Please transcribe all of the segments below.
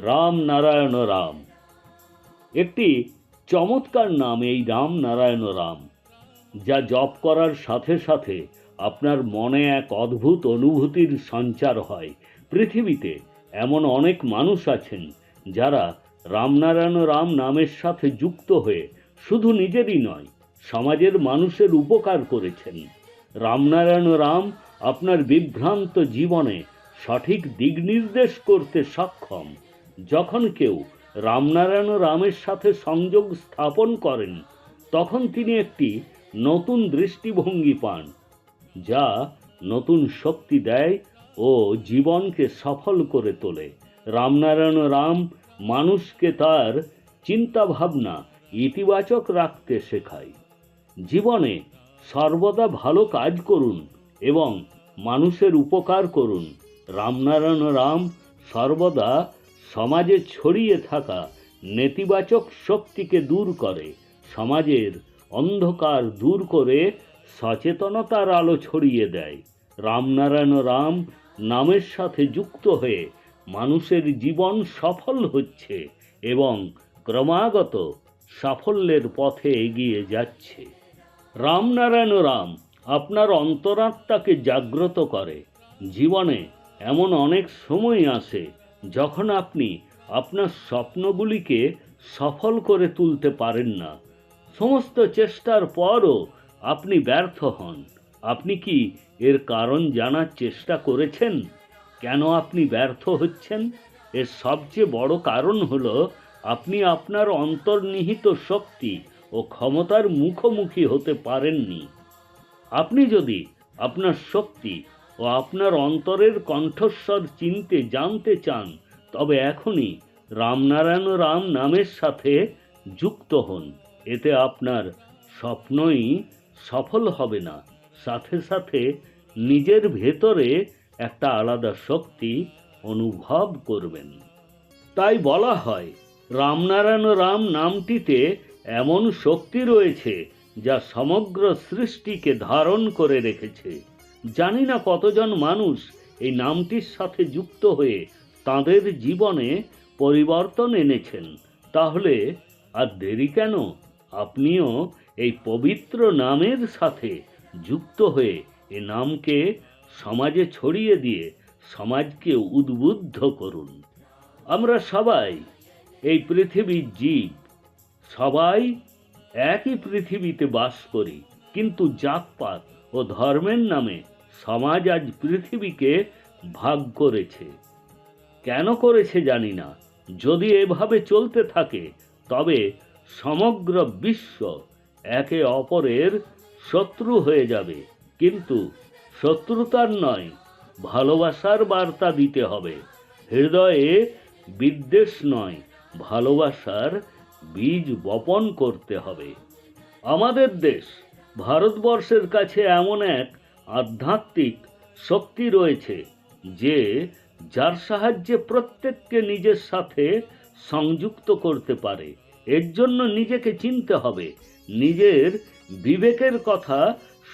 রাম নারায়ণ রাম একটি চমৎকার নাম এই রাম নারায়ণ রাম, যা জপ করার সাথে সাথে আপনার মনে এক অদ্ভুত অনুভূতির সঞ্চার হয়। পৃথিবীতে এমন অনেক মানুষ আছেন যারা রামনারায়ণ রাম নামের সাথে যুক্ত হয়ে শুধু নিজেরই নয়, সমাজের মানুষের উপকার করেছেন। রামনারায়ণ রাম আপনার বিভ্রান্ত জীবনে সঠিক দিক নির্দেশ করতে সক্ষম। যখন কেউ রামনারায়ণ রামের সাথে সংযোগ স্থাপন করেন, তখন তিনি একটি নতুন দৃষ্টিভঙ্গি পান, যা নতুন শক্তি দেয় ও জীবনকে সফল করে তোলে। রামনারায়ণ রাম মানুষকে তার চিন্তাভাবনা ইতিবাচক রাখতে শেখায়। জীবনে সর্বদা ভালো কাজ করুন এবং মানুষের উপকার করুন। রামনারায়ণ রাম সর্বদা সমাজে ছড়িয়ে থাকা নেতিবাচক শক্তিকে দূর করে, সমাজের অন্ধকার দূর করে সচেতনতার আলো ছড়িয়ে দেয়। রামনারায়ণ রাম নামের সাথে যুক্ত হয়ে মানুষের জীবন সফল হচ্ছে এবং ক্রমাগত সাফল্যের পথে এগিয়ে যাচ্ছে। রামনারায়ণ রাম আপনার অন্তরাত্মাকে জাগ্রত করে। জীবনে এমন অনেক সময় আসে যখন আপনি আপনার স্বপ্নগুলিকে সফল করে তুলতে পারেন না। সমস্ত চেষ্টার পরও আপনি ব্যর্থ হন। আপনি কি এর কারণ জানার চেষ্টা করেছেন? কেন আপনি ব্যর্থ হচ্ছেন? এর সবচেয়ে বড় কারণ হলো আপনি আপনার অন্তর্নিহিত শক্তি ও ক্ষমতার মুখোমুখি হতে পারেননি। আপনি যদি আপনার শক্তি ও আপনার অন্তরের কণ্ঠস্বর চিনতে জানতে চান, তবে এখনই রামনারায়ণ রাম নামের সাথে যুক্ত হন। এতে আপনার স্বপ্নই সফল হবে না, সাথে সাথে নিজের ভেতরে একটা আলাদা শক্তি অনুভব করবেন। তাই বলা হয়, রামনারায়ণ রাম নামটিতে এমন শক্তি রয়েছে যা সমগ্র সৃষ্টিকে ধারণ করে রেখেছে। জানি না কতজন মানুষ এই নামটির সাথে যুক্ত হয়ে তাদের জীবনে পরিবর্তন এনেছেন। তাহলে আর দেরি কেন? আপনিও এই পবিত্র নামের সাথে যুক্ত হয়ে এ নামকে সমাজে ছড়িয়ে দিয়ে সমাজকে উদ্বুদ্ধ করুন। আমরা সবাই এই পৃথিবীর জীব, সবাই একই পৃথিবীতে বাস করি, কিন্তু জাতপাত ও ধর্মের নামে সমাজ আজ পৃথিবীকে ভাগ করেছে। কেন করেছে জানি না। যদি এভাবে চলতে থাকে, তবে সমগ্র বিশ্ব একে অপরের শত্রু হয়ে যাবে। কিন্তু শত্রুতার নয়, ভালোবাসার বার্তা দিতে হবে। হৃদয়ে বিদ্বেষ নয়, ভালোবাসার বীজ বপন করতে হবে। আমাদের দেশ ভারতবর্ষের কাছে এমন এক আধ্যাত্মিক শক্তি রয়েছে যে যার সাহায্যে প্রত্যেককে নিজের সাথে সংযুক্ত করতে পারে। এর জন্য নিজেকে চিনতে হবে, নিজের বিবেকের কথা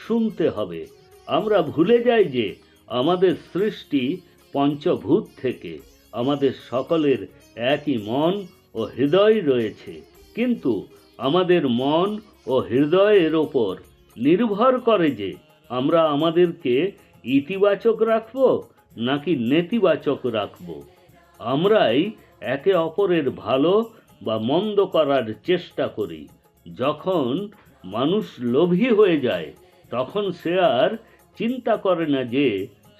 শুনতে হবে। আমরা ভুলে যাই যে আমাদের সৃষ্টি পঞ্চভূত থেকে। আমাদের সকলের একই মন ও হৃদয় রয়েছে, কিন্তু আমাদের মন ও হৃদয়ের ওপর নির্ভর করে যে আমরা আমাদেরকে ইতিবাচক রাখব নাকি নেতিবাচক রাখব। আমরাই একে অপরের ভালো বা মন্দ করার চেষ্টা করি। যখন মানুষ লোভী হয়ে যায়, তখন সে আর চিন্তা করে না যে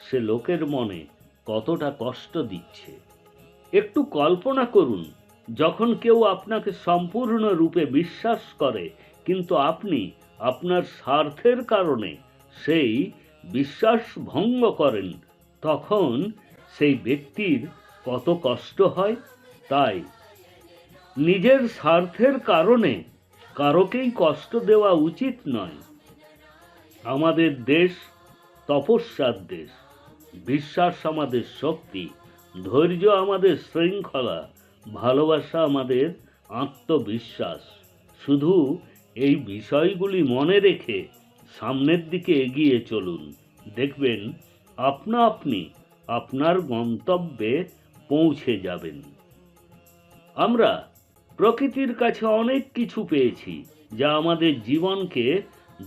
সে লোকের মনে কতটা কষ্ট দিচ্ছে। একটু কল্পনা করুন, যখন কেউ আপনাকে সম্পূর্ণরূপে বিশ্বাস করে, কিন্তু আপনি আপনার স্বার্থের কারণে সেই বিশ্বাস ভঙ্গ করেন, তখন সেই ব্যক্তির কত কষ্ট হয়। তাই নিজের স্বার্থের কারণে কারোকেই কষ্ট দেওয়া উচিত নয়। আমাদের দেশ তপস্যার দেশ। বিশ্বাস আমাদের শক্তি, ধৈর্য আমাদের শৃঙ্খলা, ভালোবাসা আমাদের আত্মবিশ্বাস। শুধু এই বিষয়গুলি মনে রেখে সামনের দিকে এগিয়ে চলুন। দেখবেন আপনা আপনি আপনার গন্তব্যে পৌঁছে যাবেন। আমরা প্রকৃতির কাছে অনেক কিছু পেয়েছি যা আমাদের জীবনকে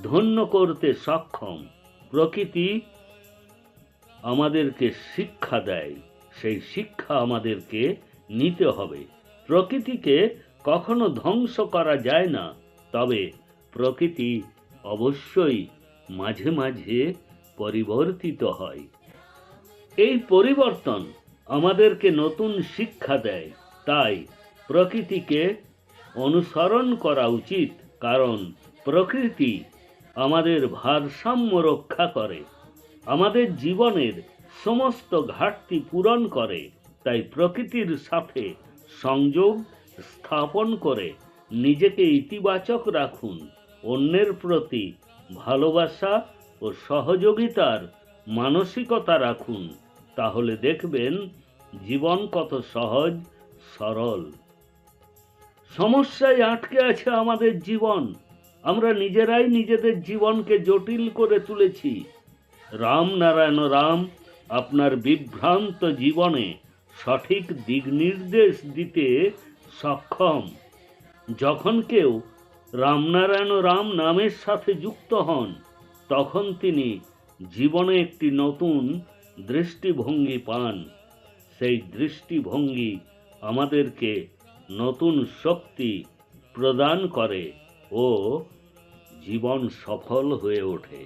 ধন্য করতে সক্ষম। প্রকৃতি আমাদেরকে শিক্ষা দেয়, সেই শিক্ষা আমাদেরকে নিতে হবে। প্রকৃতিকে কখনো ধ্বংস করা যায় না, তবে প্রকৃতি অবশ্যই মাঝে মাঝে পরিবর্তিত হয়। এই পরিবর্তন আমাদেরকে নতুন শিক্ষা দেয়। তাই প্রকৃতিকে অনুসরণ করা উচিত, কারণ প্রকৃতি আমাদের ভারসাম্য রক্ষা করে, আমাদের জীবনের সমস্ত ঘাটতি পূরণ করে। তাই প্রকৃতির সাথে সংযোগ স্থাপন করে নিজেকে ইতিবাচক রাখুন। অন্যের প্রতি ভালোবাসা ও সহযোগিতার মানসিকতা রাখুন, তাহলে দেখবেন জীবন কত সহজ সরল। সমস্যায় আটকে আছে আমাদের জীবন, আমরা নিজেরাই নিজেদের জীবনকে জটিল করে তুলেছি। রাম নারায়ণ রাম আপনার বিভ্রান্ত জীবনে সঠিক দিক নির্দেশ দিতে সক্ষম। যখন কেউ রামনারায়ণ রাম নামের সাথে যুক্ত হন, তখন তিনি জীবনে একটি নতুন দৃষ্টিভঙ্গি পান। সেই দৃষ্টিভঙ্গি আমাদেরকে নতুন শক্তি প্রদান করে ও জীবন সফল হয়ে ওঠে।